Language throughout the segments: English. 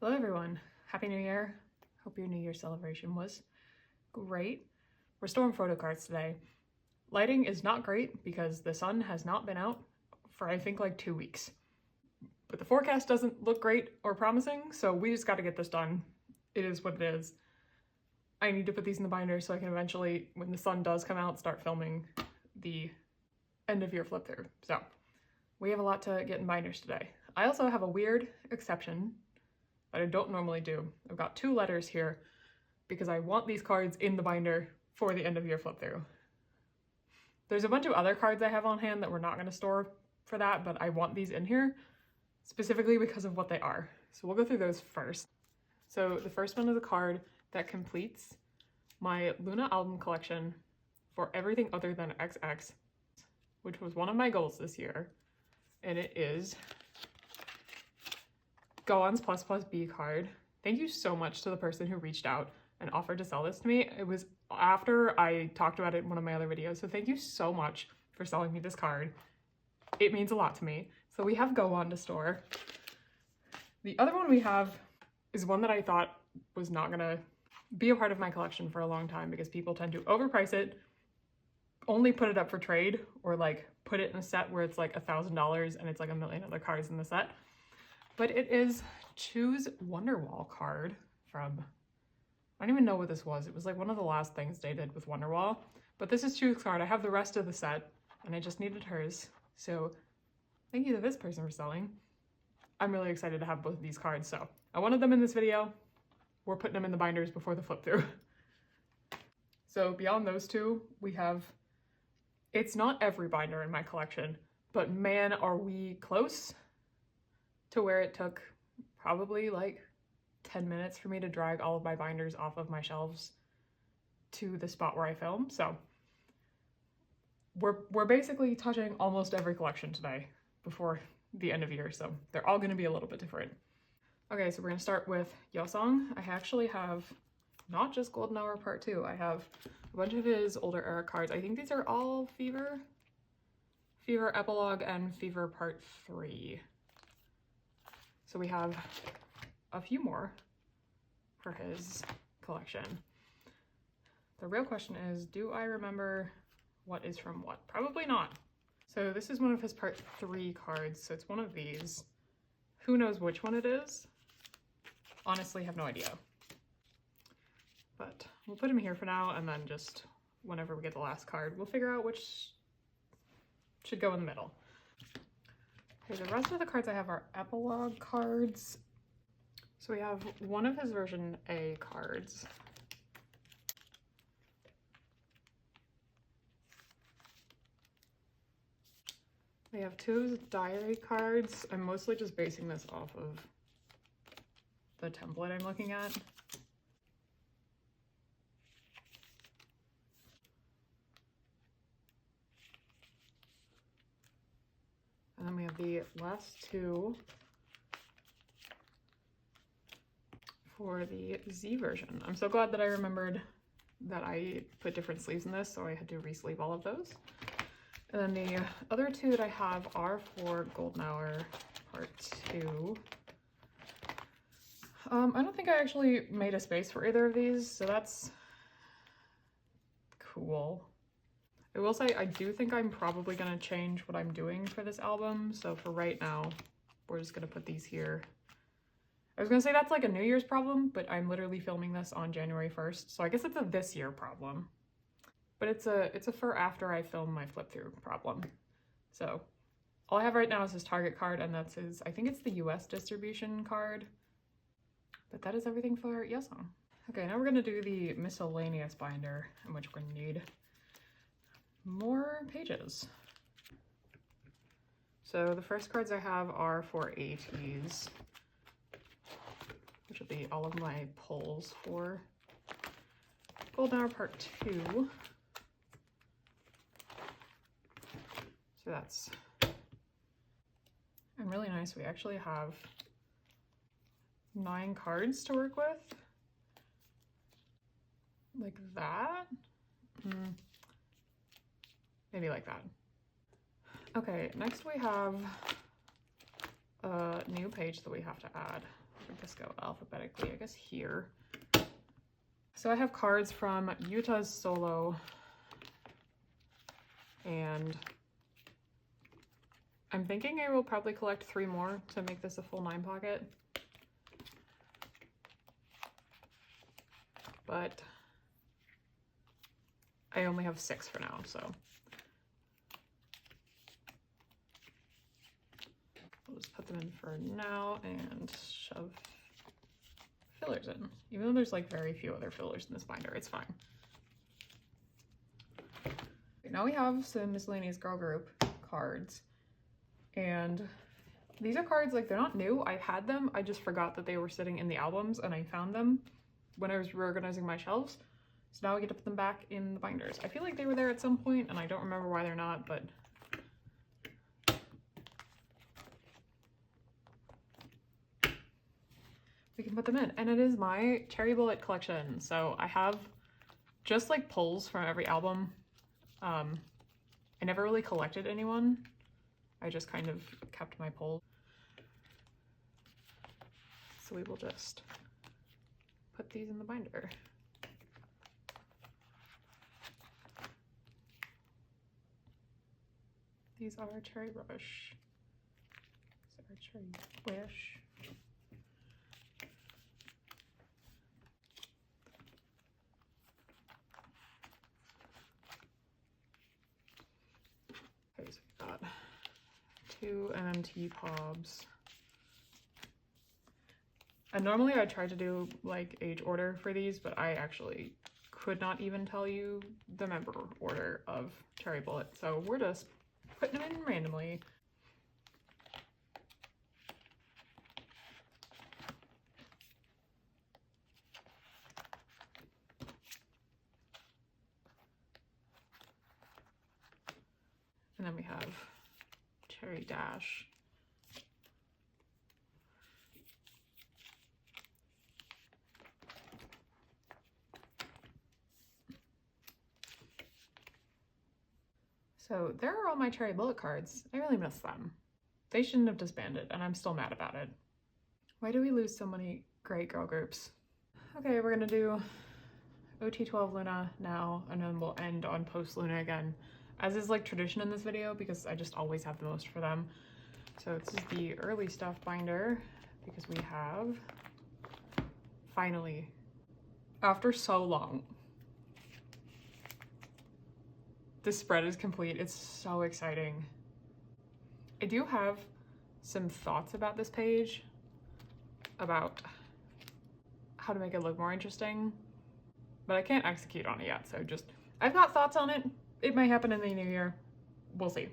Hello everyone, Happy New Year. Hope your New Year celebration was great. We're storing photocards today. Lighting is not great because the sun has not been out for I think like 2 weeks. But the forecast doesn't look great or promising, so we just gotta get this done. It is what it is. I need to put these in the binder so I can eventually, when the sun does come out, start filming the end of year flip through. So we have a lot to get in binders today. I also have a weird exception that I don't normally do. I've got 2 letters here because I want these cards in the binder for the end of year flip through. There's a bunch of other cards I have on hand that we're not going to store for that, but I want these in here specifically because of what they are. So we'll go through those first. So the first one is a card that completes my Luna album collection for everything other than XX, which was one of my goals this year. And it is Gowan's Plus Plus B card. Thank you so much to the person who reached out and offered to sell this to me. It was after I talked about it in one of my other videos, so thank you so much for selling me this card. It means a lot to me. So we have Gowan to store. The other one we have is one that I thought was not gonna be a part of my collection for a long time because people tend to overprice it, only put it up for trade, or like put it in a set where it's like $1,000 and it's like a million other cards in the set. But it is Choose Wonderwall card from, I don't even know what this was. It was like one of the last things they did with Wonderwall. But this is Choose card. I have the rest of the set and I just needed hers. So thank you to this person for selling. I'm really excited to have both of these cards. So I wanted them in this video. We're putting them in the binders before the flip through. So beyond those 2, we have, it's not every binder in my collection, but man, are we close to where it took probably like 10 minutes for me to drag all of my binders off of my shelves to the spot where I film. So we're basically touching almost every collection today before the end of year, so they're all going to be a little bit different. Okay, so we're going to start with Yeosang. I actually have not just Golden Hour Part 2, I have a bunch of his older era cards. I think these are all Fever Epilogue and Fever Part 3. So we have a few more for his collection. The real question is, do I remember what is from what? Probably not. So this is one of his Part 3 cards, so it's one of these. Who knows which one it is? Honestly, have no idea. But we'll put him here for now, and then just whenever we get the last card, we'll figure out which should go in the middle. Okay, the rest of the cards I have are epilogue cards. So we have one of his version A cards. We have 2 of his diary cards. I'm mostly just basing this off of the template I'm looking at. And then we have the last 2 for the Z version. I'm so glad that I remembered that I put different sleeves in this, so I had to re-sleeve all of those. And then the other 2 that I have are for Golden Hour Part 2. I don't think I actually made a space for either of these, so that's cool. I will say I do think I'm probably going to change what I'm doing for this album, so for right now, we're just going to put these here. I was going to say that's like a New Year's problem, but I'm literally filming this on January 1st, so I guess it's a this year problem. But it's a for after I film my flip through problem. So all I have right now is his Target card, and that's his, I think it's the US distribution card. But that is everything for Yeosang. Okay, now we're going to do the miscellaneous binder, in which we're going to need more pages. So the first cards I have are for ATs, which will be all of my pulls for Golden Hour Part 2. So that's, and really nice, we actually have 9 cards to work with. Like that? Maybe like that. Okay, next we have a new page that we have to add. Where'd this go alphabetically? I guess here. So I have cards from Utah's Solo, and I'm thinking I will probably collect 3 more to make this a full 9 pocket. But I only have 6 for now, so I'll just put them in for now and shove fillers in. Even though there's like very few other fillers in this binder, it's fine. Now we have some miscellaneous girl group cards, and these are cards, like, they're not new. I've had them, I just forgot that they were sitting in the albums, and I found them when I was reorganizing my shelves. So now I get to put them back in the binders. I feel like they were there at some point, and I don't remember why they're not, but we can put them in. And it is my Cherry Bullet collection. So I have just like pulls from every album. I never really collected anyone. I just kind of kept my pulls. So we will just put these in the binder. These are Cherry Brush. These are Cherry Wish. Okay, so we got 2 MMT Pobs. And normally I try to do like age order for these, but I actually could not even tell you the member order of Cherry Bullet. So we're just putting them in randomly. And then we have Cherry Dash. So there are all my Cherry Bullet cards. I really miss them. They shouldn't have disbanded, and I'm still mad about it. Why do we lose so many great girl groups? Okay, we're gonna do OT12 Luna now, and then we'll end on post Luna again, as is like tradition in this video, because I just always have the most for them. So this is the early stuff binder, because we have, finally, after so long, this spread is complete. It's so exciting. I do have some thoughts about this page, about how to make it look more interesting, but I can't execute on it yet, so just, I've got thoughts on it. It might happen in the new year. We'll see.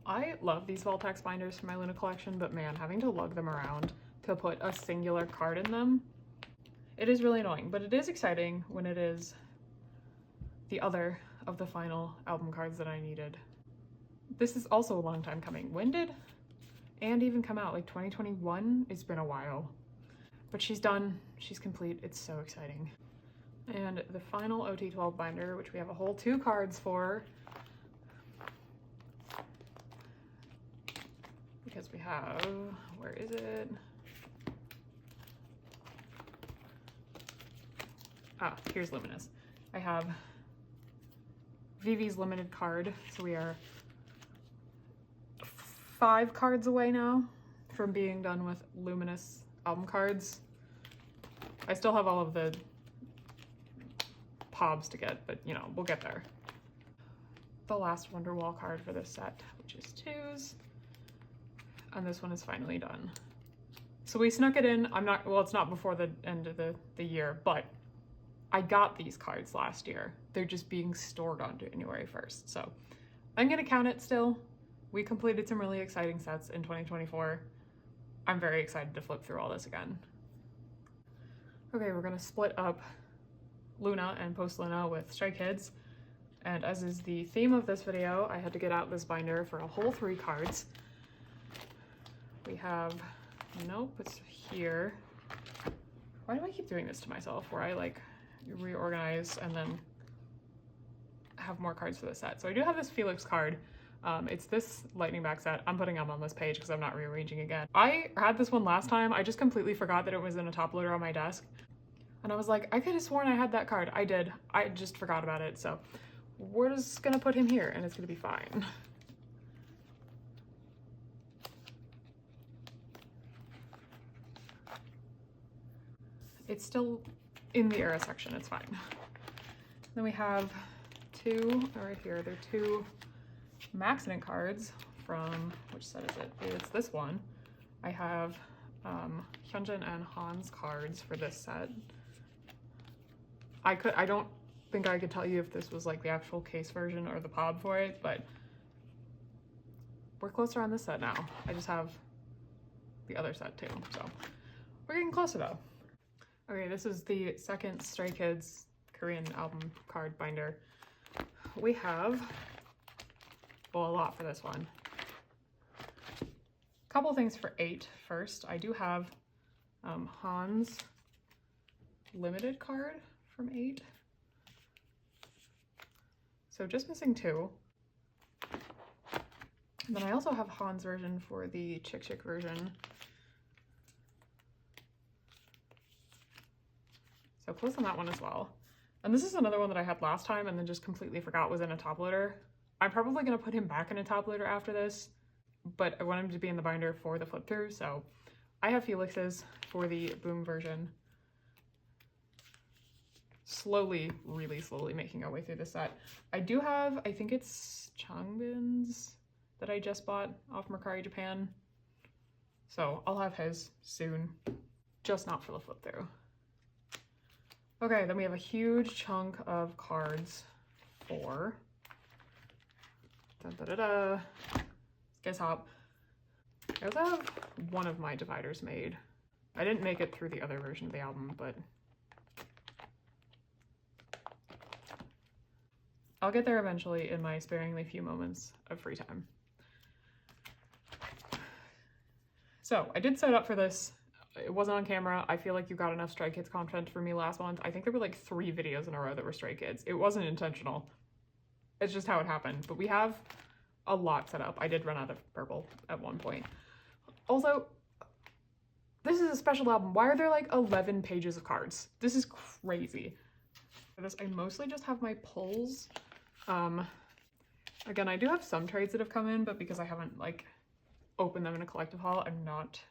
I love these Voltex binders for my Luna collection, but man, having to lug them around to put a singular card in them, it is really annoying, but it is exciting when it is the other of the final album cards that I needed. This is also a long time coming. When did and even come out? Like 2021? It's been a while. But she's done. She's complete. It's so exciting. And the final OT12 binder, which we have a whole 2 cards for, because we have, where is it? Ah, here's Luminous. I have Vivi's limited card, so we are 5 cards away now from being done with Luminous album cards. I still have all of the Pobs to get, but you know, we'll get there. The last Wonderwall card for this set, which is 2s, and this one is finally done. So we snuck it in. Well, it's not before the end of the year, but I got these cards last year. They're just being stored on January 1st. So I'm gonna count it still. We completed some really exciting sets in 2024. I'm very excited to flip through all this again. Okay, we're gonna split up Luna and post Luna with Stray Kids. And as is the theme of this video, I had to get out this binder for a whole 3 cards. We have, nope, it's here. Why do I keep doing this to myself, where I like reorganize and then have more cards for the set? So I do have this Felix card. It's this lightning back set. I'm putting them on this page because I'm not rearranging again. I had this one last time. I just completely forgot that it was in a top loader on my desk. And I was like, I could have sworn I had that card. I did. I just forgot about it. So we're just gonna put him here and it's gonna be fine. It's still in the era section, it's fine. Then we have two, right here, they're two Maxident cards from, which set is it? It's this one. I have Hyunjin and Han's cards for this set. I don't think I could tell you if this was like the actual case version or the pod for it, but we're closer on this set now. I just have the other set too, so we're getting closer though. Okay, this is the second Stray Kids Korean album card binder. We have, well, a lot for this one. Couple things for 8 first. I do have Han's limited card from 8. So just missing 2. And then I also have Han's version for the Chick Chick version. So close on that one as well. And this is another one that I had last time and then just completely forgot was in a top loader. I'm probably gonna put him back in a top loader after this, but I want him to be in the binder for the flip through. So I have Felix's for the Boom version. Slowly, really slowly making our way through the set. I do have, I think it's Changbin's that I just bought off Mercari Japan. So I'll have his soon, just not for the flip through. Okay, then we have a huge chunk of cards for Guess Hop. I also have one of my dividers made. I didn't make it through the other version of the album, but I'll get there eventually in my sparingly few moments of free time. So I did set up for this. It wasn't on camera. I feel like you got enough Stray Kids content for me last month. I think there were like 3 videos in a row that were Stray Kids. It wasn't intentional. It's just how it happened. But we have a lot set up. I did run out of purple at one point. Also, this is a special album. Why are there like 11 pages of cards? This is crazy. For this, I mostly just have my pulls. Again, I do have some trades that have come in, but because I haven't like opened them in a collective haul, I'm not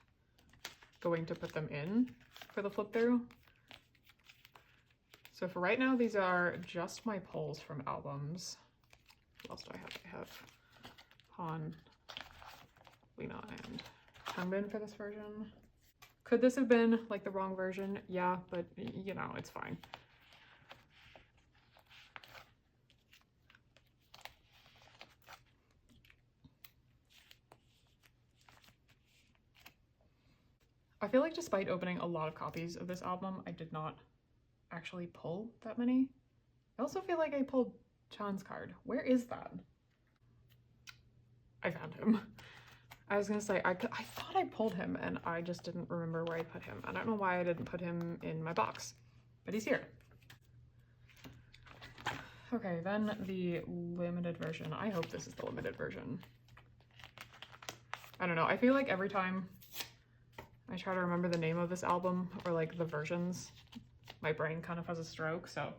going to put them in for the flip through. So for right now, these are just my pulls from albums. What else do I have? I have Han, Lena, and Changbin for this version. Could this have been like the wrong version? Yeah, but you know, it's fine. I feel like despite opening a lot of copies of this album, I did not actually pull that many. I also feel like I pulled Chan's card. Where is that? I found him. I was gonna say, I thought I pulled him and I just didn't remember where I put him. I don't know why I didn't put him in my box, but he's here. Okay, then the limited version. I hope this is the limited version. I don't know. I feel like every time I try to remember the name of this album or like the versions, my brain kind of has a stroke, so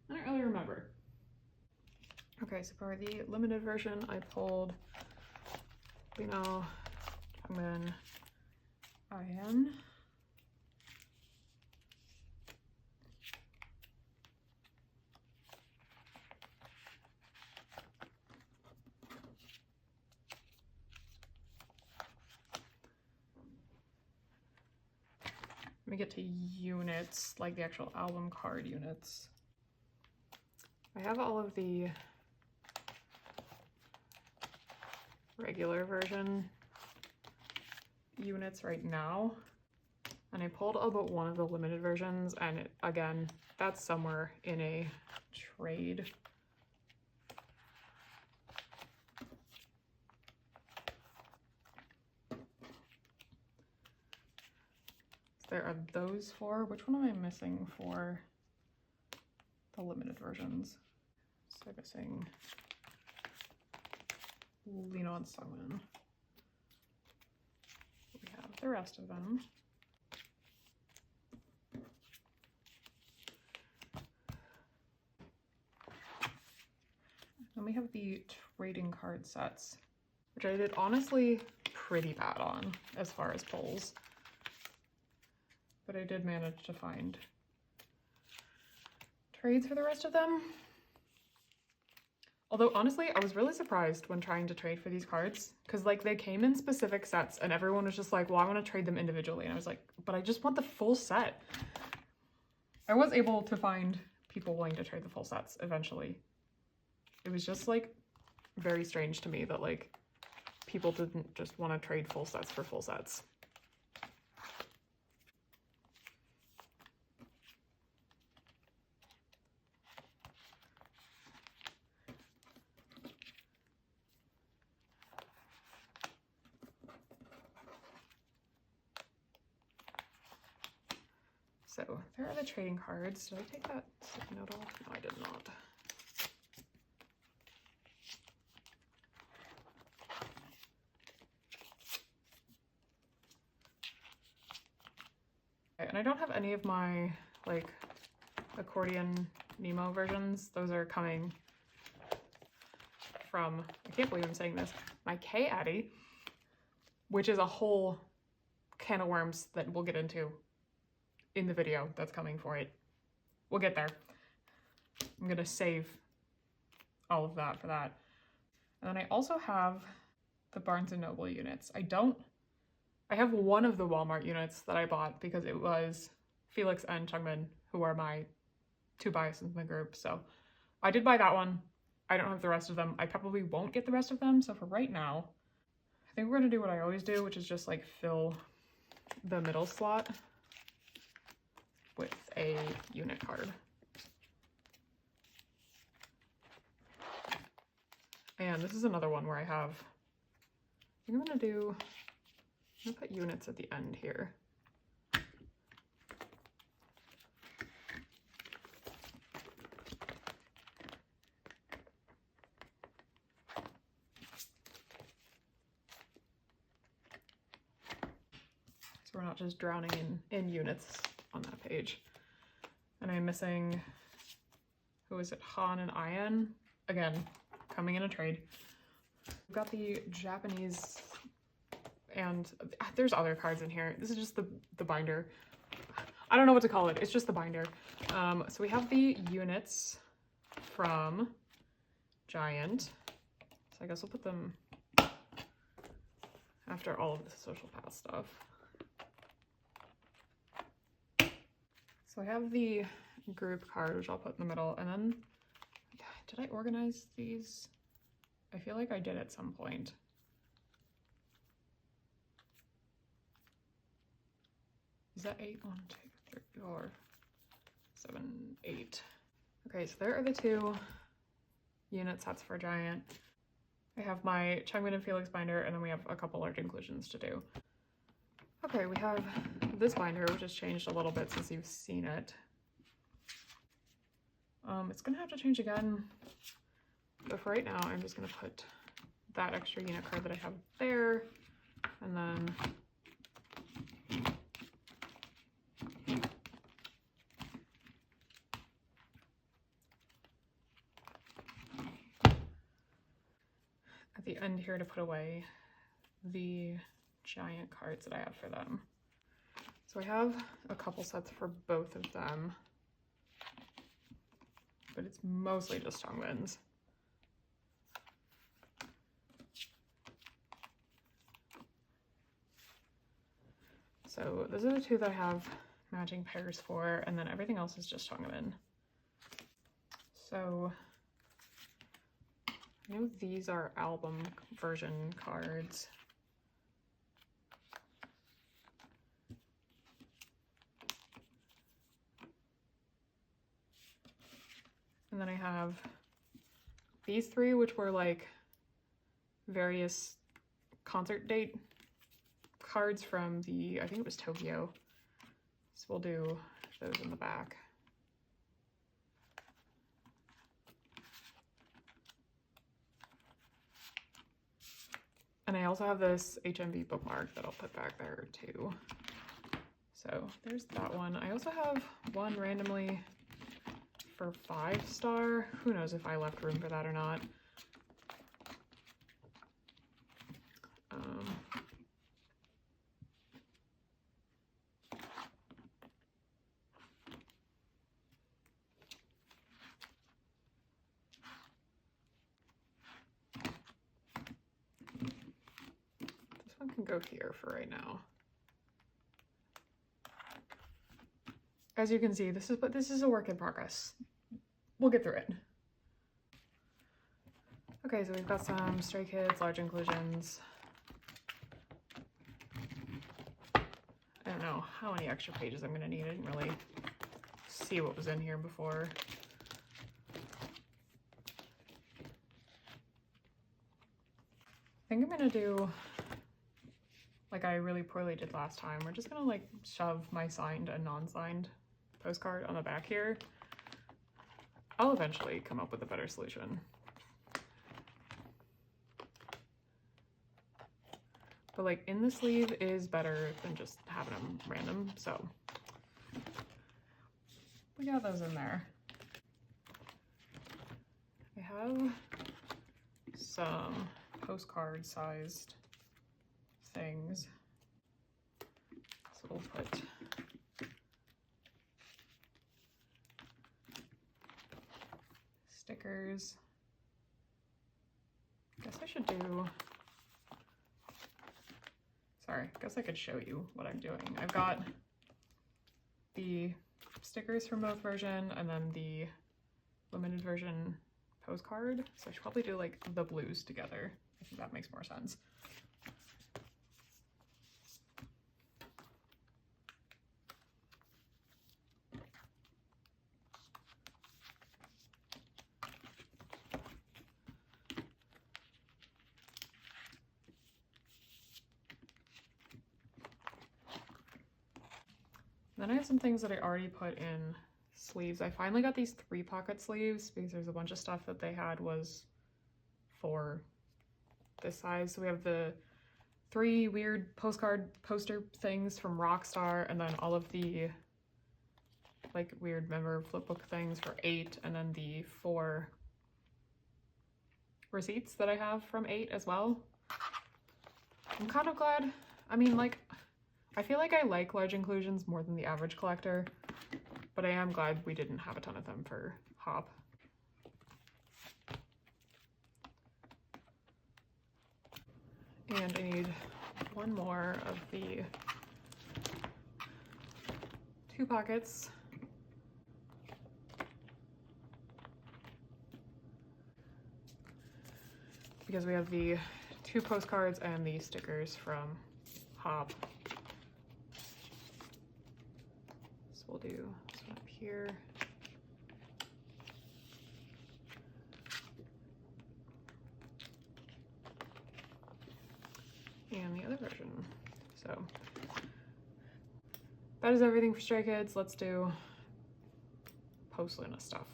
I don't really remember. Okay, so for the limited version, I pulled Lino, Changbin, Ian. Let me get to units, like the actual album card units. I have all of the regular version units right now, and I pulled all but one of the limited versions, and again, that's somewhere in a trade. There are those 4. Which one am I missing for the limited versions? So I'm missing lean on someone. We have the rest of them. Then we have the trading card sets, which I did honestly pretty bad on as far as pulls, but I did manage to find trades for the rest of them. Although honestly, I was really surprised when trying to trade for these cards, because like they came in specific sets and everyone was just like, well, I want to trade them individually. And I was like, but I just want the full set. I was able to find people willing to trade the full sets eventually. It was just like very strange to me that like people didn't just want to trade full sets for full sets. So there are the trading cards. Did I take that sticky note off? No, I did not. Okay, and I don't have any of my like accordion Nemo versions. Those are coming from, I can't believe I'm saying this, my K Addy, which is a whole can of worms that we'll get into in the video that's coming for it. We'll get there. I'm gonna save all of that for that. And then I also have the Barnes & Noble units. I have one of the Walmart units that I bought because it was Felix and Chungmin, who are my two biases in the group. So I did buy that one. I don't have the rest of them. I probably won't get the rest of them. So for right now, I think we're gonna do what I always do, which is just like fill the middle slot with a unit card. And this is another one where I think I'm gonna put units at the end here. So we're not just drowning in units on that page. And I'm missing, who is it, Han and Ian? Again, coming in a trade. We've got the Japanese, and there's other cards in here. This is just the binder. I don't know what to call it. It's just the binder. So we have the units from Giant. So I guess we'll put them after all of the social path stuff. So I have the group card, which I'll put in the middle, and then, did I organize these? I feel like I did at some point. Is that 8? 1, 2, 3, 4, 7, 8. Okay, so there are the two unit sets for Giant. I have my Chungmin and Felix binder, and then we have a couple large inclusions to do. Okay, we have this binder, which has changed a little bit since you've seen it. It's gonna have to change again, but for right now, I'm just gonna put that extra unit card that I have there, and then at the end here to put away the Giant cards that I have for them. So I have a couple sets for both of them, but it's mostly just Chungmin's. So those are the two that I have matching pairs for, and then everything else is just Chungmin. So I know these are album version cards. And then I have these three, which were like various concert date cards from the, I think it was Tokyo. So we'll do those in the back. And I also have this HMV bookmark that I'll put back there too. So there's that one. I also have one randomly for 5-star. Who knows if I left room for that or not. This one can go here for right now. As you can see, this is a work in progress. We'll get through it. Okay, so we've got some Stray Kids, large inclusions. I don't know how many extra pages I'm gonna need. I didn't really see what was in here before. I think I'm gonna do like I really poorly did last time. We're just gonna like shove my signed and non-signed postcard on the back here. I'll eventually come up with a better solution. But like in the sleeve is better than just having them random, so we got those in there. I have some postcard sized things, so we'll put stickers. Guess I should do, sorry, guess I could show you what I'm doing. I've got the stickers from both version and then the limited version postcard, so I should probably do like the blues together. I think that makes more sense. Then I have some things that I already put in sleeves. I finally got these 3-pocket sleeves because there's a bunch of stuff that they had was for this size. So we have the 3 weird postcard poster things from Rockstar, and then all of the like weird member flipbook things for 8, and then the 4 receipts that I have from 8 as well. I'm kind of glad. I mean, like, I feel like I like large inclusions more than the average collector, but I am glad we didn't have a ton of them for Hop. And I need one more of the 2 pockets. Because we have the 2 postcards and the stickers from Hop. So we'll do this one up here. And the other version. So that is everything for Stray Kids. Let's do post Luna stuff.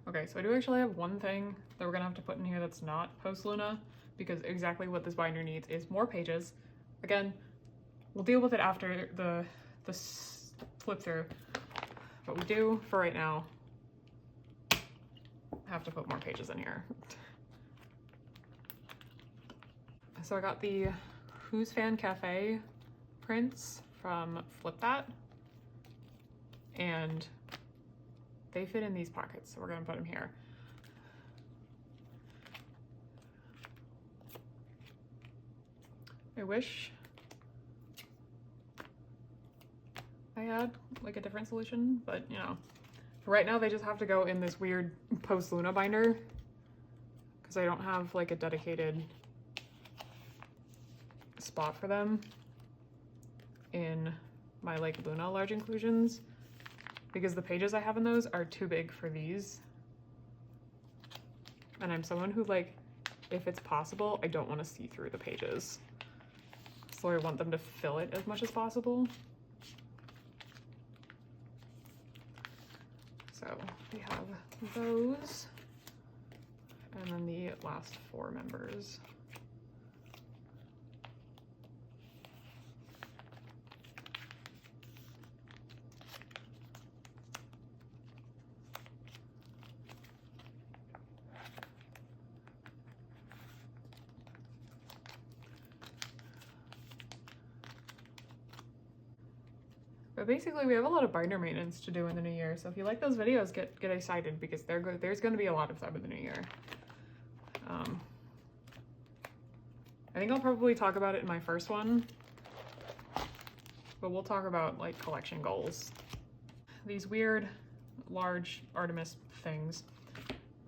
Okay, so I do actually have one thing that we're gonna have to put in here that's not post Luna, because exactly what this binder needs is more pages. Again, we'll deal with it after the flip through, but we do for right now have to put more pages in here. So I got the Who's Fan Cafe prints from Flip That, and they fit in these pockets, so we're gonna put them here. I wish I had like a different solution, but you know, for right now they just have to go in this weird post Luna binder because I don't have like a dedicated spot for them in my like Luna large inclusions, because the pages I have in those are too big for these. And I'm someone who, like, if it's possible, I don't want to see through the pages. So I want them to fill it as much as possible. So we have those. And then the last 4 members. But basically we have a lot of binder maintenance to do in the new year, so if you like those videos, get excited because there's going to be a lot of them in the new year. I think I'll probably talk about it in my first one, but we'll talk about like collection goals. These weird large ARTMS things.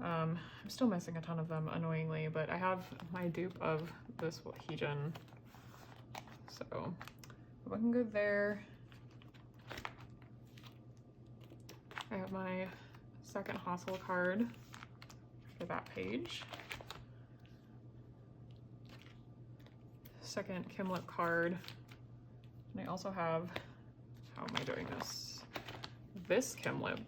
I'm still missing a ton of them, annoyingly, but I have my dupe of this Heejin, so looking good there. I have my second hustle card for that page. Second Kimlip card. And I also have, how am I doing this? This Kimlip.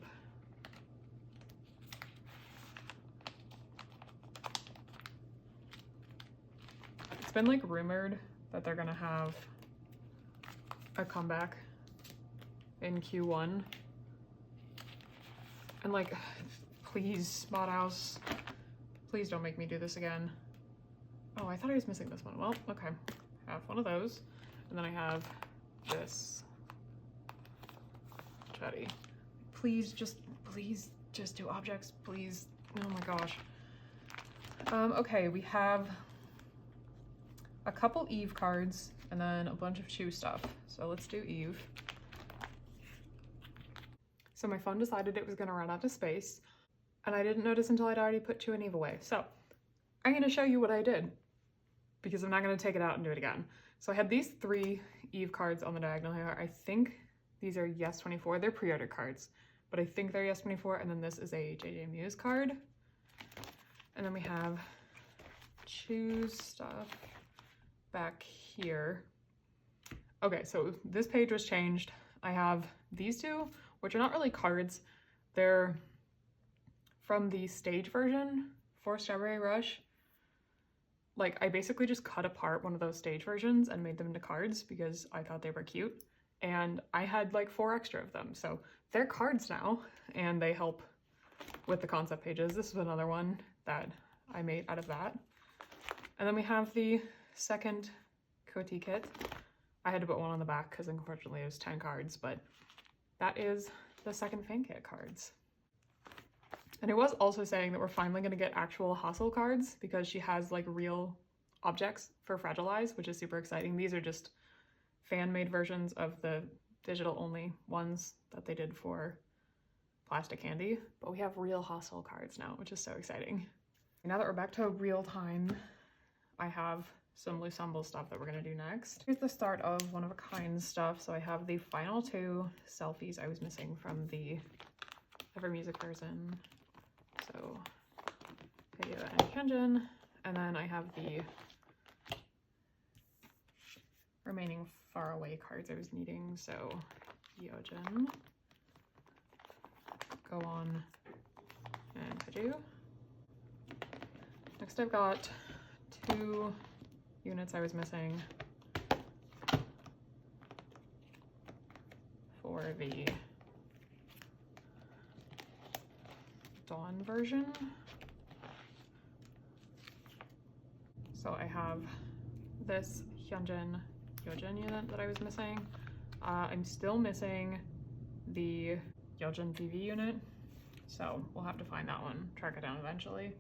It's been like rumored that they're gonna have a comeback in Q1. And like, please, Spot House, please don't make me do this again. Oh, I thought I was missing this one. Well, okay. I have one of those. And then I have this Jetty. Please just do objects, please. Oh my gosh. Okay, we have a couple Eve cards and then a bunch of shoe stuff. So let's do Eve. So my phone decided it was gonna run out of space, and I didn't notice until I'd already put 2 and Eve away. So I'm gonna show you what I did, because I'm not gonna take it out and do it again. So I had these 3 Eve cards on the diagonal here. I think these are Yes 24. They're pre-order cards, but I think they're Yes 24. And then this is a JJ Muse card. And then we have Choose stuff back here. Okay, so this page was changed. I have these 2, which are not really cards. They're from the stage version for Strawberry Rush. Like, I basically just cut apart one of those stage versions and made them into cards because I thought they were cute. And I had like 4 extra of them. So they're cards now, and they help with the concept pages. This is another one that I made out of that. And then we have the second Coty kit. I had to put one on the back because unfortunately it was 10 cards, but that is the second fan kit cards. And it was also saying that we're finally going to get actual hustle cards because she has like real objects for Fragilize, which is super exciting. These are just fan-made versions of the digital only ones that they did for Plastic Candy, but we have real hustle cards now, which is so exciting. Now that we're back to real time, I have some Loossemble stuff that we're gonna do next. Here's the start of one of a kind stuff. So I have the final 2 selfies I was missing from the Ever Music version. So Video and Hyunjin, and then I have the remaining far away cards I was needing. So Yeojin, Go On, and Taeju. Next I've got 2 units I was missing for the Dawn version. So I have this Hyunjin Yeojin unit that I was missing. I'm still missing the Yeojin VV unit, so we'll have to find that one, track it down eventually.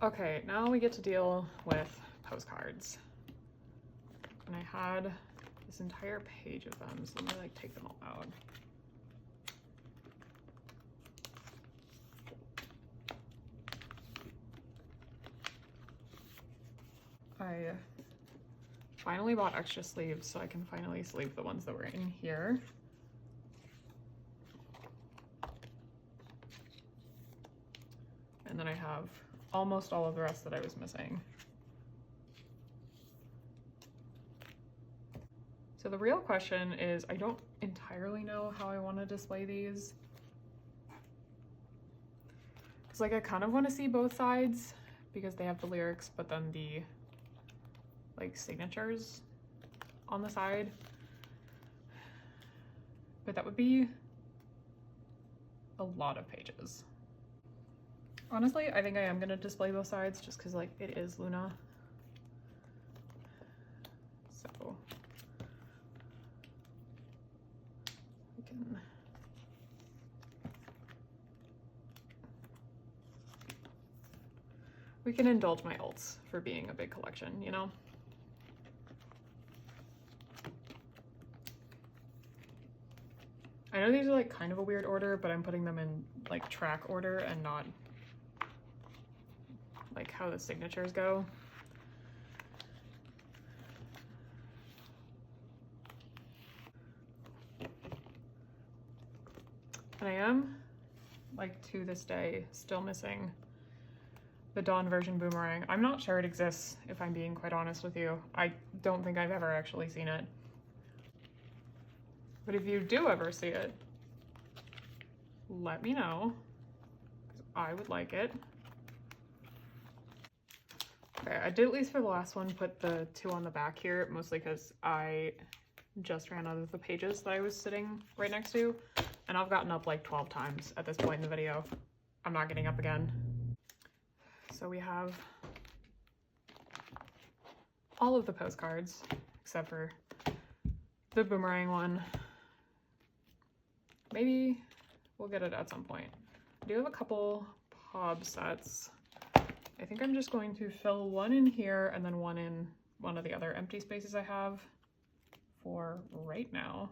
Okay, now we get to deal with postcards. And I had this entire page of them, so let me like take them all out. I finally bought extra sleeves so I can finally sleeve the ones that were in here. And then I have almost all of the rest that I was missing. So the real question is, I don't entirely know how I want to display these. Because like I kind of want to see both sides because they have the lyrics, but then the like signatures on the side. But that would be a lot of pages. Honestly, I think I am gonna display both sides just because like it is Luna. So we can indulge my alts for being a big collection, you know? I know these are like kind of a weird order, but I'm putting them in like track order and not like how the signatures go. And I am, like, to this day, still missing the Dawn version boomerang. I'm not sure it exists, if I'm being quite honest with you. I don't think I've ever actually seen it. But if you do ever see it, let me know, because I would like it. Okay, I did, at least for the last one, put the 2 on the back here, mostly because I just ran out of the pages that I was sitting right next to, and I've gotten up like 12 times at this point in the video. I'm not getting up again. So we have all of the postcards, except for the boomerang one. Maybe we'll get it at some point. I do have a couple POB sets. I think I'm just going to fill one in here and then one in one of the other empty spaces I have for right now.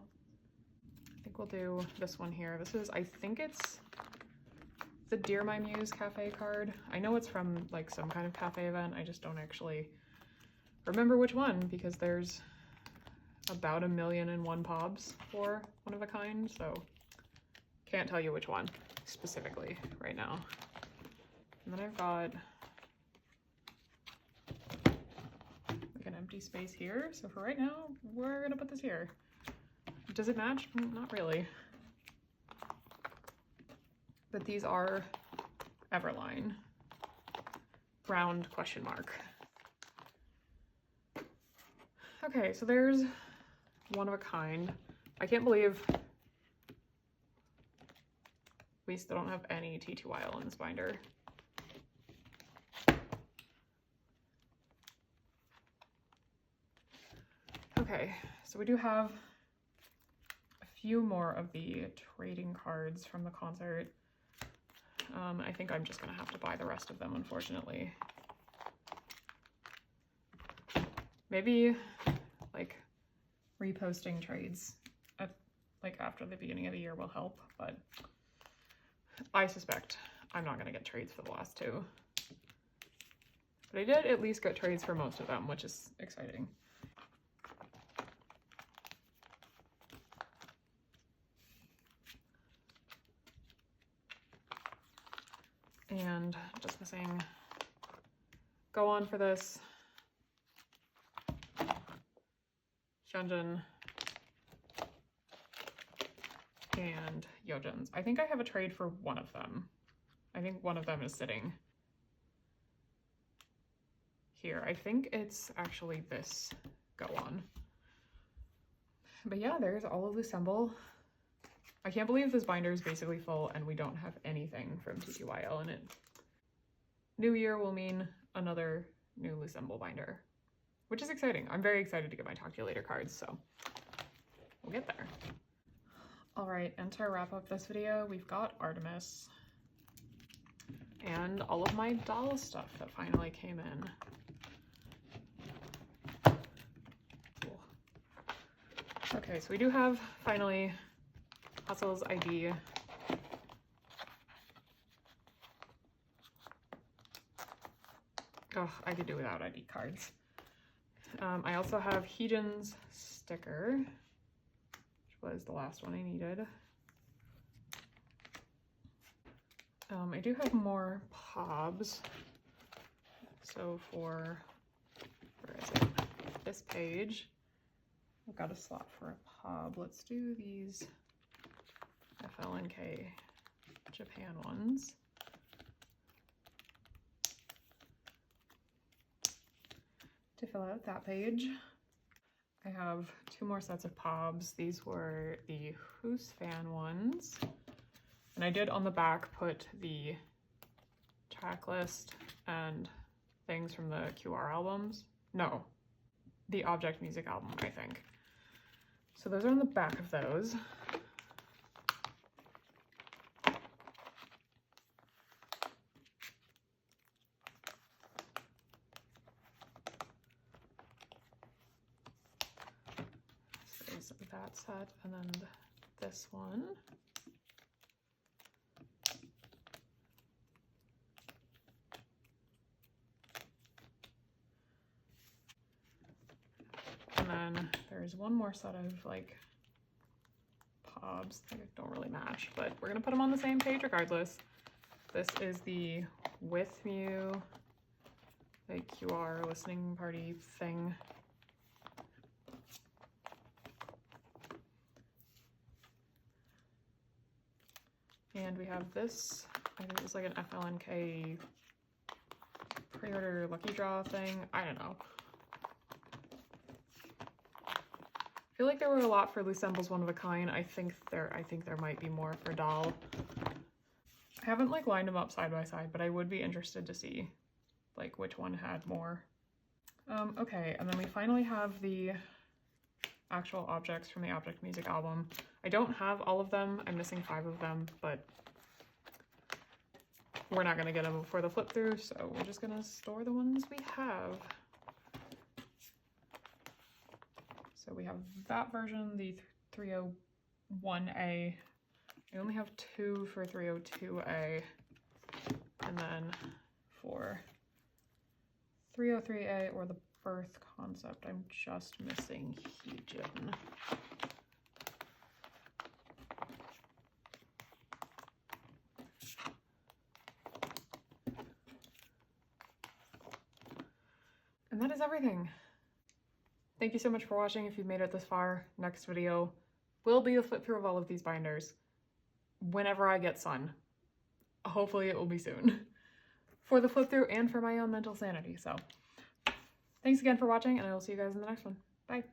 I think we'll do this one here. This is, I think it's the Dear My Muse cafe card. I know it's from like some kind of cafe event. I just don't actually remember which one, because there's about 1,000,001 POBs for one of a kind, so can't tell you which one specifically right now. And then I've got like an empty space here. So for right now, we're gonna put this here. Does it match? Not really. But these are Everline. Round question mark. Okay, so there's one of a kind. I can't believe we still don't have any TTYL in this binder. Okay, so we do have a few more of the trading cards from the concert. I think I'm just gonna have to buy the rest of them, unfortunately. Maybe like reposting trades at like after the beginning of the year will help, but I suspect I'm not gonna get trades for the last 2. But I did at least get trades for most of them, which is exciting. And just missing Go On for this, Hyunjin, and Yeojun's. I think I have a trade for one of them. I think one of them is sitting here. I think it's actually this Go On. But yeah, there's all of Loossemble. I can't believe this binder is basically full and we don't have anything from TTYL in it. New year will mean another new Loossemble binder, which is exciting. I'm very excited to get my Talkulator cards, so we'll get there. All right, and to wrap up this video, we've got ARTMS and all of my doll stuff that finally came in. Cool. Okay, so we do have finally Hustle's ID. Oh, I could do without ID cards. I also have Heejin's sticker, which was the last one I needed. I do have more POBs. So for, where is it? This page, I've got a slot for a POB. Let's do these FLNK Japan ones. To fill out that page, I have 2 more sets of POBs. These were the Who's Fan ones. And I did on the back put the track list and things from the QR albums. No, the Object Music album, I think. So those are on the back of those. is that set, and then this one. And then there's one more set of like pobs. They don't really match, but we're gonna put them on the same page regardless. This is the With You, like QR listening party thing. And we have this, I think it's like an FLNK pre-order lucky draw thing. I don't know. I feel like there were a lot for Loosemble's One of a Kind. I think there might be more for Doll. I haven't like lined them up side by side, but I would be interested to see like which one had more. Okay, and then we finally have the actual objects from the Object Music album. I don't have all of them. I'm missing 5 of them, but we're not gonna get them before the flip through, so we're just gonna store the ones we have. So we have that version, the 301A. I only have 2 for 302A, and then for 303A or the birth concept, I'm just missing Heejin. And that is everything. Thank you so much for watching. If you've made it this far, next video will be a flip through of all of these binders whenever I get sun. Hopefully it will be soon. For the flip through and for my own mental sanity. So thanks again for watching, and I will see you guys in the next one. Bye.